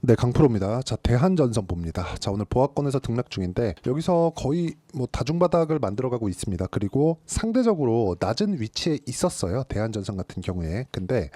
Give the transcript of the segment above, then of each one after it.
네, 강프로입니다. 자, 대한전선 봅니다. 자, 오늘 보합권에서 등락 중인데 여기서 거의 뭐 다중바닥을 만들어가고 있습니다. 그리고 상대적으로 낮은 위치에 있었어요. 대한전선 같은 경우에. 근데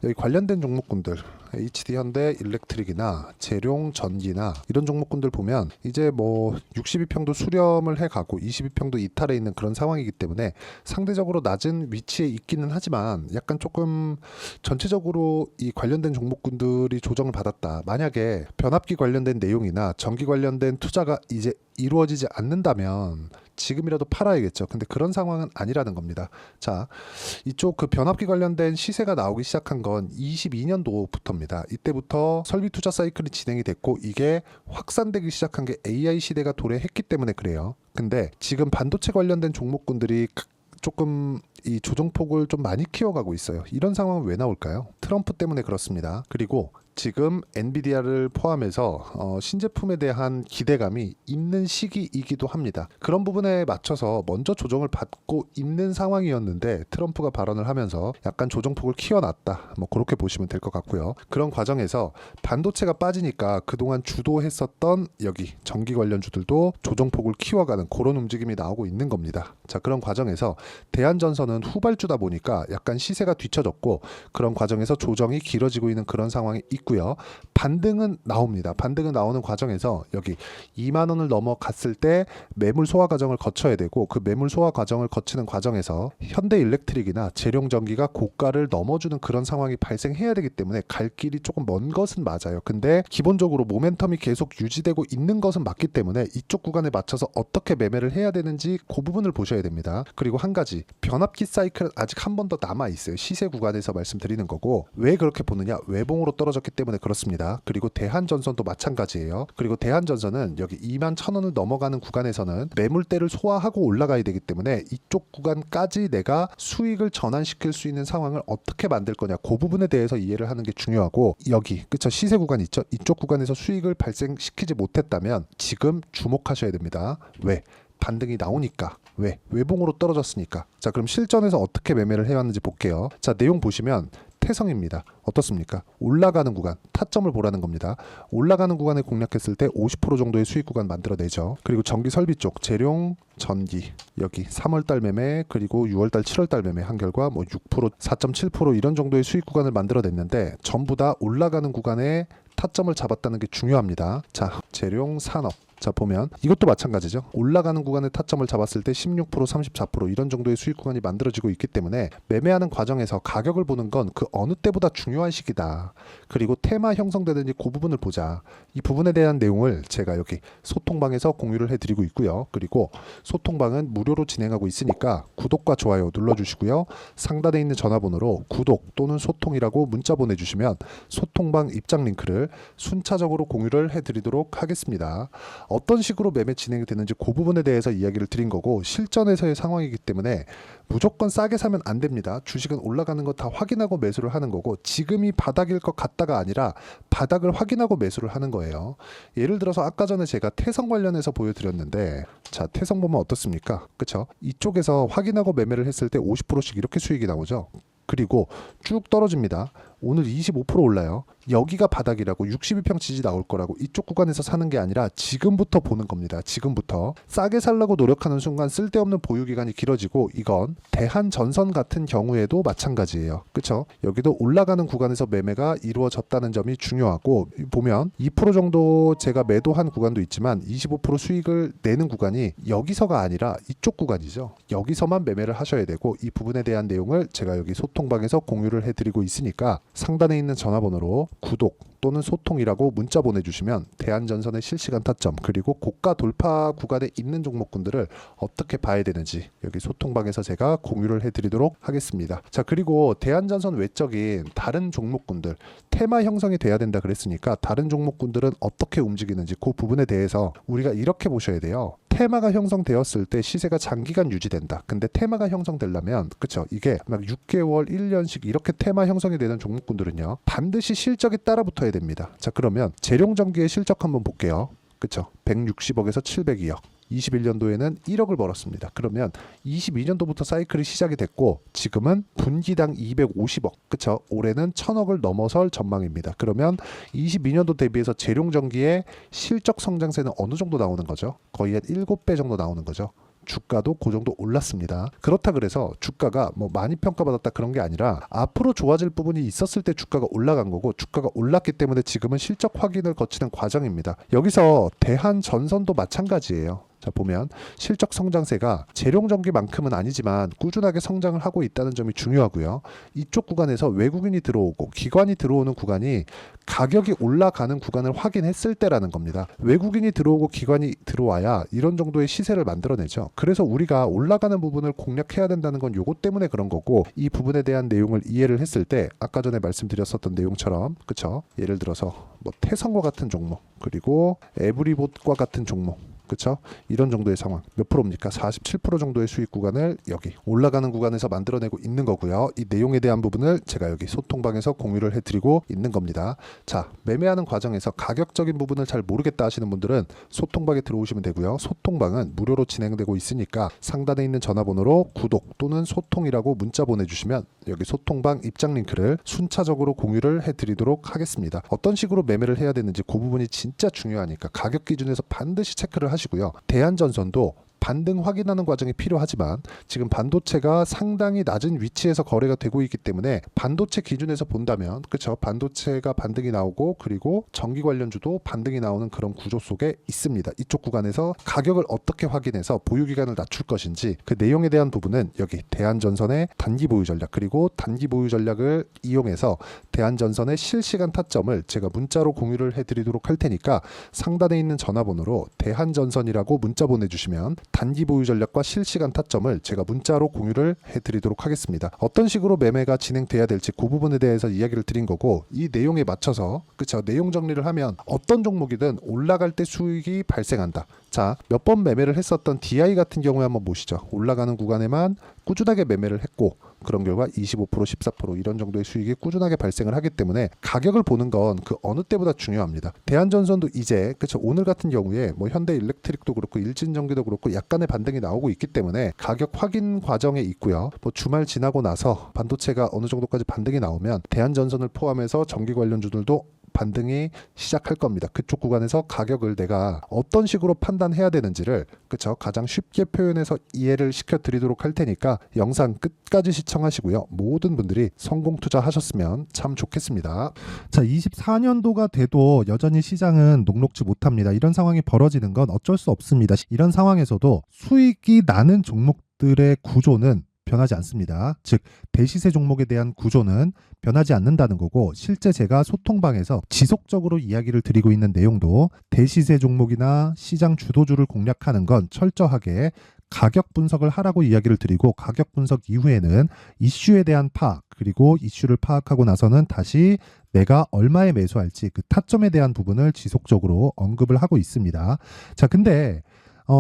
여기 관련된 종목군들 HD현대 일렉트릭이나 재룡 전기나 이런 종목군들 보면 이제 뭐 62평도 수렴을 해가고 22평도 이탈해 있는 그런 상황이기 때문에 상대적으로 낮은 위치에 있기는 하지만 약간 조금 전체적으로 이 관련된 종목군들이 조정을 받았다. 만약에 변압기 관련된 내용이나 전기 관련된 투자가 이제 이루어지지 않는다면 지금이라도 팔아야겠죠. 근데 그런 상황은 아니라는 겁니다. 자, 이쪽 그 변압기 관련된 시세가 나오기 시작한 건 22년도부터입니다. 이때부터 설비 투자 사이클이 진행이 됐고 이게 확산되기 시작한 게 AI 시대가 도래했기 때문에 그래요. 근데 지금 반도체 관련된 종목군들이 조금 이 조정폭을 좀 많이 키워가고 있어요. 이런 상황은 왜 나올까요? 트럼프 때문에 그렇습니다. 그리고 지금 엔비디아를 포함해서 신제품에 대한 기대감이 있는 시기이기도 합니다. 그런 부분에 맞춰서 먼저 조정을 받고 있는 상황이었는데 트럼프가 발언을 하면서 약간 조정폭을 키워놨다. 뭐 그렇게 보시면 될 것 같고요. 그런 과정에서 반도체가 빠지니까 그동안 주도했었던 여기 전기 관련주들도 조정폭을 키워가는 그런 움직임이 나오고 있는 겁니다. 자, 그런 과정에서 대한전선은 후발주다 보니까 약간 시세가 뒤쳐졌고 그런 과정에서 조정이 길어지고 있는 그런 상황이 있고요. 반등은 나옵니다. 반등은 나오는 과정에서 여기 2만 원을 넘어갔을 때 매물 소화 과정을 거쳐야 되고 그 매물 소화 과정을 거치는 과정에서 현대일렉트릭이나 재룡전기가 고가를 넘어주는 그런 상황이 발생해야 되기 때문에 갈 길이 조금 먼 것은 맞아요. 근데 기본적으로 모멘텀이 계속 유지되고 있는 것은 맞기 때문에 이쪽 구간에 맞춰서 어떻게 매매를 해야 되는지 그 부분을 보셔야 됩니다. 그리고 한 가지 변압기 사이클은 아직 한 번 더 남아 있어요. 시세 구간에서 말씀드리는 거고 왜 그렇게 보느냐? 외봉으로 떨어졌기 때문에 그렇습니다. 그리고 대한전선도 마찬가지예요. 그리고 대한전선은 여기 2만 1,000원을 넘어가는 구간에서는 매물대를 소화하고 올라가야 되기 때문에 이쪽 구간까지 내가 수익을 전환시킬 수 있는 상황을 어떻게 만들 거냐 그 부분에 대해서 이해를 하는 게 중요하고 여기 그쵸 시세 구간 있죠. 이쪽 구간에서 수익을 발생시키지 못했다면 지금 주목하셔야 됩니다. 왜? 반등이 나오니까. 왜? 외봉으로 떨어졌으니까. 자, 그럼 실전에서 어떻게 매매를 해왔는지 볼게요. 자, 내용 보시면 태성입니다. 어떻습니까? 올라가는 구간, 타점을 보라는 겁니다. 올라가는 구간에 공략했을 때 50% 정도의 수익 구간 만들어내죠. 그리고 전기 설비 쪽, 재룡, 전기 여기 3월달 매매 그리고 6월달, 7월달 매매 한 결과 뭐 6%, 4.7% 이런 정도의 수익 구간을 만들어냈는데 전부 다 올라가는 구간에 타점을 잡았다는 게 중요합니다. 자, 재룡 산업. 자, 보면 이것도 마찬가지죠. 올라가는 구간에 타점을 잡았을 때 16%, 34% 이런 정도의 수익 구간이 만들어지고 있기 때문에 매매하는 과정에서 가격을 보는 건 그 어느 때보다 중요한 시기다. 그리고 테마 형성되는지 그 부분을 보자. 이 부분에 대한 내용을 제가 여기 소통방에서 공유를 해드리고 있고요. 그리고 소통방은 무료로 진행하고 있으니까 구독과 좋아요 눌러주시고요. 상단에 있는 전화번호로 구독 또는 소통이라고 문자 보내주시면 소통방 입장 링크를 순차적으로 공유를 해드리도록 하겠습니다. 어떤 식으로 매매 진행이 되는지 그 부분에 대해서 이야기를 드린 거고 실전에서의 상황이기 때문에 무조건 싸게 사면 안 됩니다. 주식은 올라가는 거 다 확인하고 매수를 하는 거고 지금이 바닥일 것 같다가 아니라 바닥을 확인하고 매수를 하는 거예요. 예를 들어서 아까 전에 제가 태성 관련해서 보여드렸는데 자, 태성 보면 어떻습니까? 그쵸? 이쪽에서 확인하고 매매를 했을 때 50%씩 이렇게 수익이 나오죠. 그리고 쭉 떨어집니다. 오늘 25% 올라요. 여기가 바닥이라고 62평 지지 나올 거라고 이쪽 구간에서 사는 게 아니라 지금부터 보는 겁니다. 지금부터 싸게 살려고 노력하는 순간 쓸데없는 보유 기간이 길어지고 이건 대한전선 같은 경우에도 마찬가지예요. 그쵸? 여기도 올라가는 구간에서 매매가 이루어졌다는 점이 중요하고 보면 2% 정도 제가 매도한 구간도 있지만 25% 수익을 내는 구간이 여기서가 아니라 이쪽 구간이죠. 여기서만 매매를 하셔야 되고 이 부분에 대한 내용을 제가 여기 소통방에서 공유를 해드리고 있으니까 상단에 있는 전화번호로 구독 또는 소통이라고 문자 보내주시면 대한전선의 실시간 타점 그리고 고가 돌파 구간에 있는 종목군들을 어떻게 봐야 되는지 여기 소통방에서 제가 공유를 해드리도록 하겠습니다. 자, 그리고 대한전선 외적인 다른 종목군들 테마 형성이 돼야 된다 그랬으니까 다른 종목군들은 어떻게 움직이는지 그 부분에 대해서 우리가 이렇게 보셔야 돼요. 테마가 형성되었을 때 시세가 장기간 유지된다. 근데 테마가 형성되려면 그쵸? 이게 막 6개월, 1년씩 이렇게 테마 형성이 되는 종목군들은요. 반드시 실적이 따라붙어야 됩니다. 자, 그러면 재룡전기의 실적 한번 볼게요. 그쵸? 160억에서 702억. 21년도에는 1억을 벌었습니다. 그러면 22년도부터 사이클이 시작이 됐고 지금은 분기당 250억, 그쵸? 올해는 1000억을 넘어설 전망입니다. 그러면 22년도 대비해서 재룡전기의 실적 성장세는 어느 정도 나오는 거죠? 거의 한 7배 정도 나오는 거죠. 주가도 그 정도 올랐습니다. 그렇다 그래서 주가가 뭐 많이 평가받았다 그런 게 아니라 앞으로 좋아질 부분이 있었을 때 주가가 올라간 거고, 주가가 올랐기 때문에 지금은 실적 확인을 거치는 과정입니다. 여기서 대한전선도 마찬가지예요. 자, 보면 실적 성장세가 재룡전기만큼은 아니지만 꾸준하게 성장을 하고 있다는 점이 중요하고요. 이쪽 구간에서 외국인이 들어오고 기관이 들어오는 구간이 가격이 올라가는 구간을 확인했을 때라는 겁니다. 외국인이 들어오고 기관이 들어와야 이런 정도의 시세를 만들어내죠. 그래서 우리가 올라가는 부분을 공략해야 된다는 건 요것 때문에 그런 거고, 이 부분에 대한 내용을 이해를 했을 때 아까 전에 말씀드렸었던 내용처럼, 그쵸? 예를 들어서 뭐 태성과 같은 종목, 그리고 에브리봇과 같은 종목, 그렇죠? 이런 정도의 상황. 몇 프로입니까? 47% 정도의 수익 구간을 여기 올라가는 구간에서 만들어내고 있는 거고요. 이 내용에 대한 부분을 제가 여기 소통방에서 공유를 해드리고 있는 겁니다. 자, 매매하는 과정에서 가격적인 부분을 잘 모르겠다 하시는 분들은 소통방에 들어오시면 되고요. 소통방은 무료로 진행되고 있으니까 상단에 있는 전화번호로 구독 또는 소통이라고 문자 보내주시면 여기 소통방 입장 링크를 순차적으로 공유를 해드리도록 하겠습니다. 어떤 식으로 매매를 해야 되는지 그 부분이 진짜 중요하니까 가격 기준에서 반드시 체크를 하시고요. 대한전선도 반등 확인하는 과정이 필요하지만 지금 반도체가 상당히 낮은 위치에서 거래가 되고 있기 때문에 반도체 기준에서 본다면, 그렇죠? 반도체가 반등이 나오고 그리고 전기 관련주도 반등이 나오는 그런 구조 속에 있습니다. 이쪽 구간에서 가격을 어떻게 확인해서 보유 기간을 낮출 것인지 그 내용에 대한 부분은 여기 대한전선의 단기 보유 전략, 그리고 단기 보유 전략을 이용해서 대한전선의 실시간 타점을 제가 문자로 공유를 해드리도록 할 테니까 상단에 있는 전화번호로 대한전선이라고 문자 보내주시면 단기 보유 전략과 실시간 타점을 제가 문자로 공유를 해드리도록 하겠습니다. 어떤 식으로 매매가 진행돼야 될지 그 부분에 대해서 이야기를 드린 거고, 이 내용에 맞춰서, 그쵸? 내용 정리를 하면 어떤 종목이든 올라갈 때 수익이 발생한다. 자, 몇 번 매매를 했었던 DI 같은 경우에 한번 보시죠. 올라가는 구간에만 꾸준하게 매매를 했고 그런 결과 25%, 14% 이런 정도의 수익이 꾸준하게 발생을 하기 때문에 가격을 보는 건 그 어느 때보다 중요합니다. 대한전선도 이제, 그쵸? 오늘 같은 경우에 뭐 현대일렉트릭도 그렇고 일진전기도 그렇고 약간의 반등이 나오고 있기 때문에 가격 확인 과정에 있고요. 뭐 주말 지나고 나서 반도체가 어느 정도까지 반등이 나오면 대한전선을 포함해서 전기 관련주들도 반등이 시작할 겁니다. 그쪽 구간에서 가격을 내가 어떤 식으로 판단해야 되는지를, 그쵸? 가장 쉽게 표현해서 이해를 시켜드리도록 할 테니까 영상 끝까지 시청하시고요. 모든 분들이 성공 투자하셨으면 참 좋겠습니다. 자, 24년도가 돼도 여전히 시장은 녹록지 못합니다. 이런 상황이 벌어지는 건 어쩔 수 없습니다. 이런 상황에서도 수익이 나는 종목들의 구조는 변하지 않습니다. 즉 대시세 종목에 대한 구조는 변하지 않는다는 거고, 실제 제가 소통방에서 지속적으로 이야기를 드리고 있는 내용도 대시세 종목이나 시장 주도주를 공략하는 건 철저하게 가격 분석을 하라고 이야기를 드리고, 가격 분석 이후에는 이슈에 대한 파악, 그리고 이슈를 파악하고 나서는 다시 내가 얼마에 매수할지 그 타점에 대한 부분을 지속적으로 언급을 하고 있습니다. 자, 근데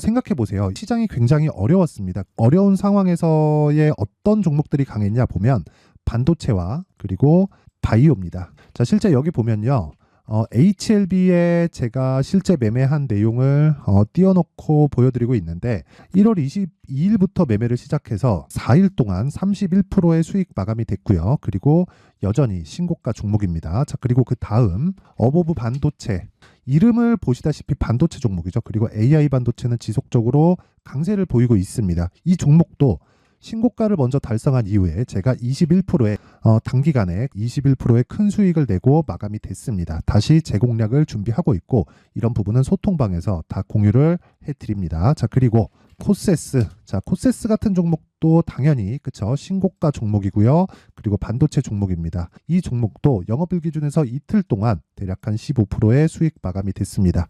생각해 보세요. 시장이 굉장히 어려웠습니다. 어려운 상황에서의 어떤 종목들이 강했냐 보면 반도체와 그리고 바이오입니다. 자, 실제 여기 보면요. HLB에 제가 실제 매매한 내용을 띄워놓고 보여드리고 있는데 1월 22일부터 매매를 시작해서 4일 동안 31%의 수익 마감이 됐고요. 그리고 여전히 신고가 종목입니다. 자, 그리고 그 다음 어보브 반도체, 이름을 보시다시피 반도체 종목이죠. 그리고 AI 반도체는 지속적으로 강세를 보이고 있습니다. 이 종목도 신고가를 먼저 달성한 이후에 제가 21%의 단기간에 21%의 큰 수익을 내고 마감이 됐습니다. 다시 재공략을 준비하고 있고, 이런 부분은 소통방에서 다 공유를 해드립니다. 자, 그리고 코세스, 자, 코세스 같은 종목도 당연히, 그쵸? 신고가 종목이고요. 그리고 반도체 종목입니다. 이 종목도 영업일 기준에서 이틀 동안 대략 한 15%의 수익 마감이 됐습니다.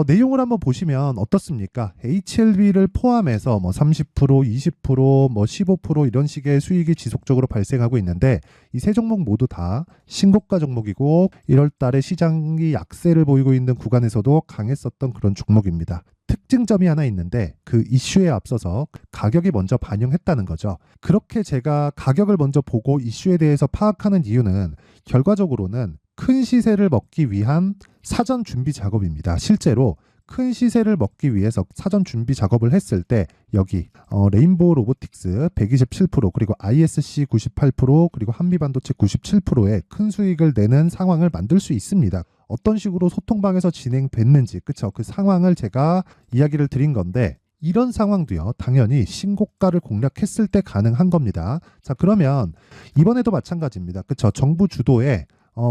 내용을 한번 보시면 어떻습니까? HLB를 포함해서 뭐 30%, 20%, 뭐 15% 이런 식의 수익이 지속적으로 발생하고 있는데, 이 세 종목 모두 다 신고가 종목이고 1월 달에 시장이 약세를 보이고 있는 구간에서도 강했었던 그런 종목입니다. 특징점이 하나 있는데 그 이슈에 앞서서 가격이 먼저 반영했다는 거죠. 그렇게 제가 가격을 먼저 보고 이슈에 대해서 파악하는 이유는 결과적으로는 큰 시세를 먹기 위한 사전 준비 작업입니다. 실제로 큰 시세를 먹기 위해서 사전 준비 작업을 했을 때 여기 레인보우 로보틱스 127% 그리고 ISC 98% 그리고 한미반도체 97%의 큰 수익을 내는 상황을 만들 수 있습니다. 어떤 식으로 소통방에서 진행됐는지 그쵸? 그 상황을 제가 이야기를 드린 건데 이런 상황도요 당연히 신고가를 공략했을 때 가능한 겁니다. 자 그러면 이번에도 마찬가지입니다. 그쵸? 정부 주도의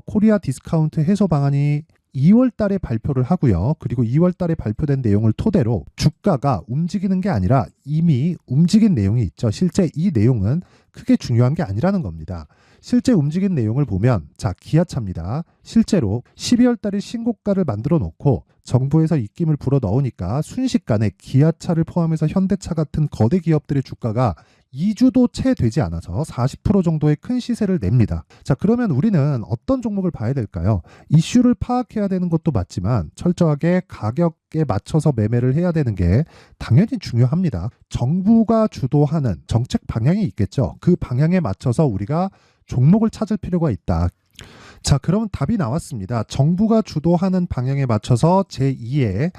코리아 디스카운트 해소 방안이 2월 달에 발표를 하고요. 그리고 2월 달에 발표된 내용을 토대로 주가가 움직이는 게 아니라 이미 움직인 내용이 있죠. 실제 이 내용은 크게 중요한 게 아니라는 겁니다. 실제 움직인 내용을 보면 자 기아차입니다. 실제로 12월 달에 신고가를 만들어 놓고 정부에서 입김을 불어 넣으니까 순식간에 기아차를 포함해서 현대차 같은 거대 기업들의 주가가 2주도 채 되지 않아서 40% 정도의 큰 시세를 냅니다. 자 그러면 우리는 어떤 종목을 봐야 될까요? 이슈를 파악해야 되는 것도 맞지만 철저하게 가격에 맞춰서 매매를 해야 되는 게 당연히 중요합니다. 정부가 주도하는 정책 방향이 있겠죠. 그 방향에 맞춰서 우리가 종목을 찾을 필요가 있다. 자 그러면 답이 나왔습니다. 정부가 주도하는 방향에 맞춰서 제2의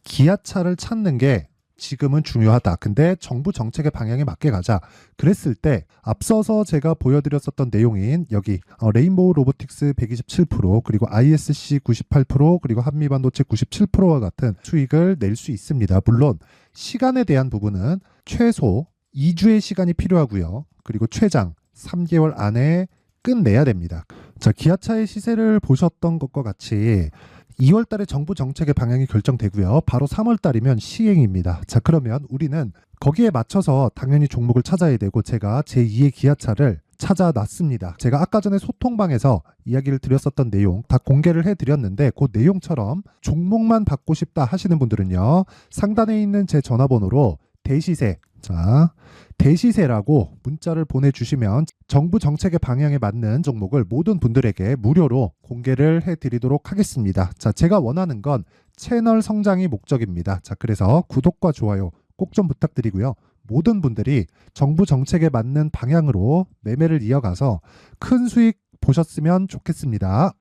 기아차를 찾는 게 지금은 중요하다. 근데 정부 정책의 방향에 맞게 가자. 그랬을 때 앞서서 제가 보여드렸었던 내용인 여기 레인보우 로보틱스 127% 그리고 ISC 98% 그리고 한미반도체 97%와 같은 수익을 낼 수 있습니다. 물론 시간에 대한 부분은 최소 2주의 시간이 필요하고요. 그리고 최장 3개월 안에 끝내야 됩니다. 자, 기아차의 시세를 보셨던 것과 같이 2월 달에 정부 정책의 방향이 결정되고요. 바로 3월 달이면 시행입니다. 자, 그러면 우리는 거기에 맞춰서 당연히 종목을 찾아야 되고 제가 제2의 기아차를 찾아놨습니다. 제가 아까 전에 소통방에서 이야기를 드렸었던 내용 다 공개를 해드렸는데 그 내용처럼 종목만 받고 싶다 하시는 분들은요. 상단에 있는 제 전화번호로 대시세 자 대시세라고 문자를 보내주시면 정부 정책의 방향에 맞는 종목을 모든 분들에게 무료로 공개를 해드리도록 하겠습니다. 자, 제가 원하는 건 채널 성장이 목적입니다. 자, 그래서 구독과 좋아요 꼭 좀 부탁드리고요. 모든 분들이 정부 정책에 맞는 방향으로 매매를 이어가서 큰 수익 보셨으면 좋겠습니다.